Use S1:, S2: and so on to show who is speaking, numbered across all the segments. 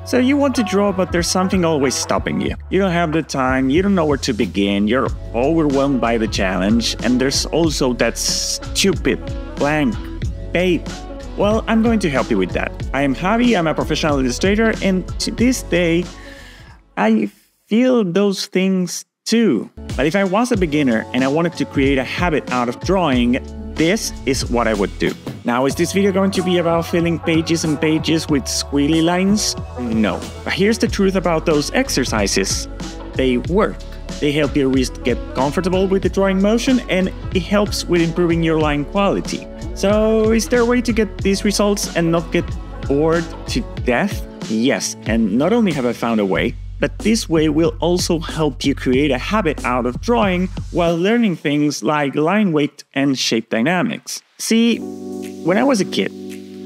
S1: So you want to draw, but there's something always stopping you. You don't have the time, you don't know where to begin, you're overwhelmed by the challenge, and there's also that stupid blank paper. Well, I'm going to help you with that. I am Javi, I'm a professional illustrator, and to this day, I feel those things too. But if I was a beginner and I wanted to create a habit out of drawing, this is what I would do. Now, is this video going to be about filling pages and pages with squiggly lines? No. But here's the truth about those exercises. They work. They help your wrist get comfortable with the drawing motion, and it helps with improving your line quality. So, is there a way to get these results and not get bored to death? Yes, and not only have I found a way, but this way will also help you create a habit out of drawing while learning things like line weight and shape dynamics. See, when I was a kid,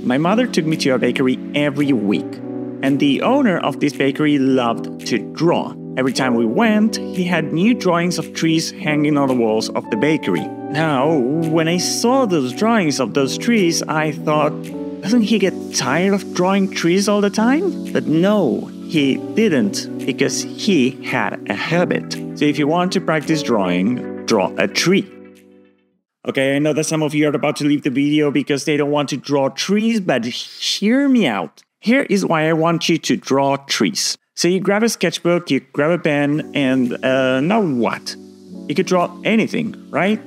S1: my mother took me to a bakery every week, and the owner of this bakery loved to draw. Every time we went, he had new drawings of trees hanging on the walls of the bakery. Now, when I saw those drawings of those trees, I thought, doesn't he get tired of drawing trees all the time? But no, he didn't, because he had a habit. So if you want to practice drawing, draw a tree. Okay, I know that some of you are about to leave the video because they don't want to draw trees, but hear me out. Here is why I want you to draw trees. So you grab a sketchbook, you grab a pen, and now what? You could draw anything, right?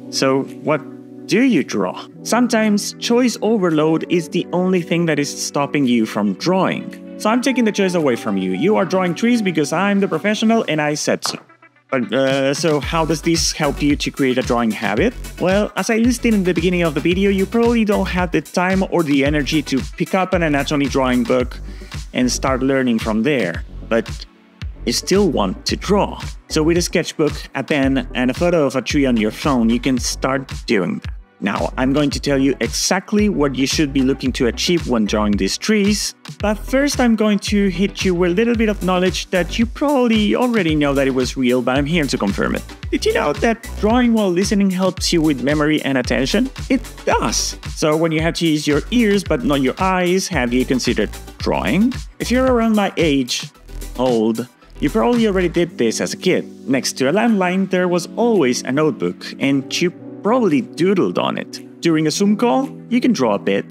S1: So what do you draw? Sometimes choice overload is the only thing that is stopping you from drawing. So I'm taking the choice away from you. You are drawing trees because I'm the professional and I said so. But so how does this help you to create a drawing habit? Well, as I listed in the beginning of the video, you probably don't have the time or the energy to pick up an anatomy drawing book and start learning from there. But you still want to draw. So with a sketchbook, a pen, and a photo of a tree on your phone, you can start doing that. Now, I'm going to tell you exactly what you should be looking to achieve when drawing these trees, but first I'm going to hit you with a little bit of knowledge that you probably already know that it was real, but I'm here to confirm it. Did you know that drawing while listening helps you with memory and attention? It does! So when you have to use your ears but not your eyes, have you considered drawing? If you're around my age, old, you probably already did this as a kid. Next to a landline, there was always a notebook, and you probably doodled on it. During a Zoom call, you can draw a bit.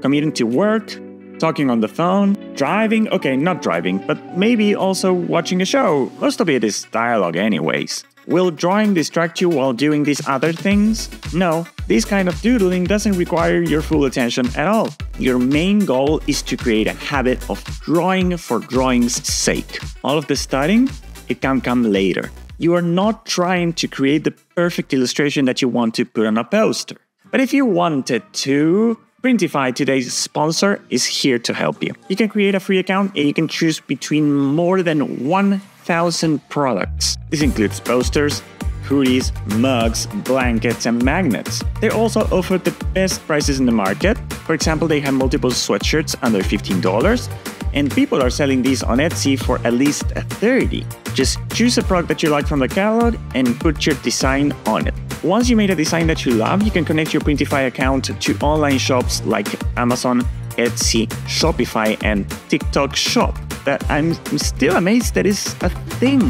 S1: Commuting to work, talking on the phone, driving, okay, not driving, but maybe also watching a show. Most of it is dialogue anyways. Will drawing distract you while doing these other things? No, this kind of doodling doesn't require your full attention at all. Your main goal is to create a habit of drawing for drawing's sake. All of the studying, it can come later. You are not trying to create the perfect illustration that you want to put on a poster. But if you wanted to, Printify, today's sponsor, is here to help you. You can create a free account and you can choose between more than 1,000 products. This includes posters, hoodies, mugs, blankets, and magnets. They also offer the best prices in the market. For example, they have multiple sweatshirts under $15. And people are selling these on Etsy for at least $30. Just choose a product that you like from the catalog and put your design on it. Once you made a design that you love, you can connect your Printify account to online shops like Amazon, Etsy, Shopify, and TikTok Shop. That I'm still amazed that is a thing.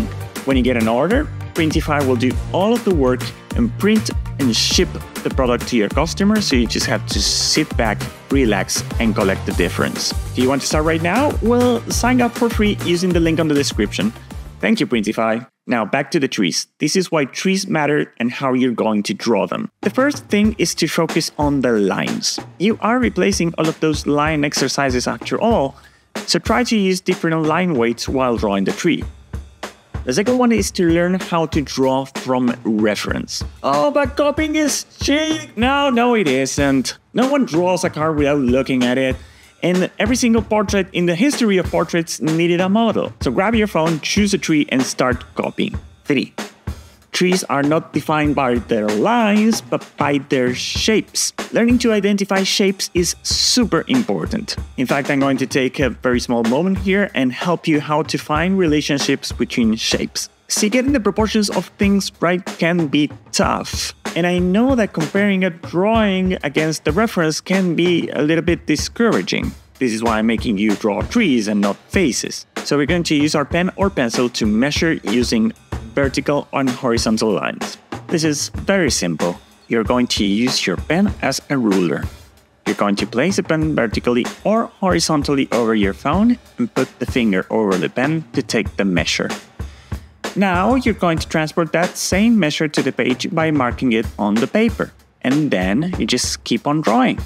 S1: When you get an order, Printify will do all of the work and print and ship the product to your customer, so you just have to sit back, relax, and collect the difference. Do you want to start right now? Well, sign up for free using the link on the description. Thank you, Printify. Now back to the trees. This is why trees matter and how you're going to draw them. The first thing is to focus on the lines. You are replacing all of those line exercises after all, so try to use different line weights while drawing the tree. The second one is to learn how to draw from reference. Oh, but copying is cheap! No, it isn't. No one draws a car without looking at it. And every single portrait in the history of portraits needed a model. So grab your phone, choose a tree, and start copying. 3. Trees are not defined by their lines, but by their shapes. Learning to identify shapes is super important. In fact, I'm going to take a very small moment here and help you how to find relationships between shapes. See, getting the proportions of things right can be tough. And I know that comparing a drawing against the reference can be a little bit discouraging. This is why I'm making you draw trees and not faces. So we're going to use our pen or pencil to measure using vertical and horizontal lines. This is very simple. You're going to use your pen as a ruler. You're going to place the pen vertically or horizontally over your phone and put the finger over the pen to take the measure. Now you're going to transport that same measure to the page by marking it on the paper. And then you just keep on drawing.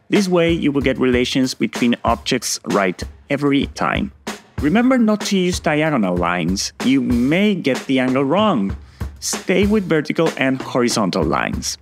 S1: This way you will get relations between objects right every time. Remember not to use diagonal lines. You may get the angle wrong. Stay with vertical and horizontal lines.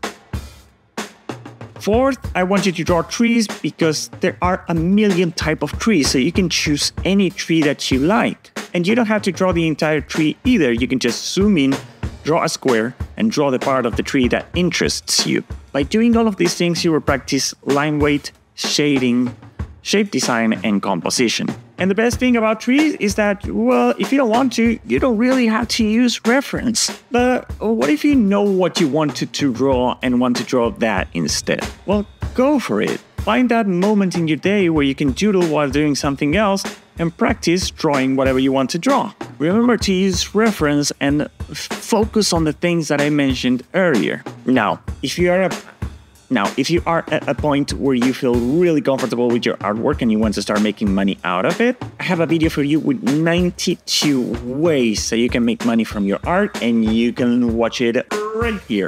S1: Fourth, I want you to draw trees because there are a million types of trees, so you can choose any tree that you like. And you don't have to draw the entire tree either. You can just zoom in, draw a square, and draw the part of the tree that interests you. By doing all of these things, you will practice line weight, shading, shape design, and composition. And the best thing about trees is that, well, if you don't want to, you don't really have to use reference. But what if you know what you wanted to draw and want to draw that instead? Well, go for it. Find that moment in your day where you can doodle while doing something else and practice drawing whatever you want to draw. Remember to use reference and focus on the things that I mentioned earlier. Now, if you are at a point where you feel really comfortable with your artwork and you want to start making money out of it, I have a video for you with 92 ways that you can make money from your art, and you can watch it right here.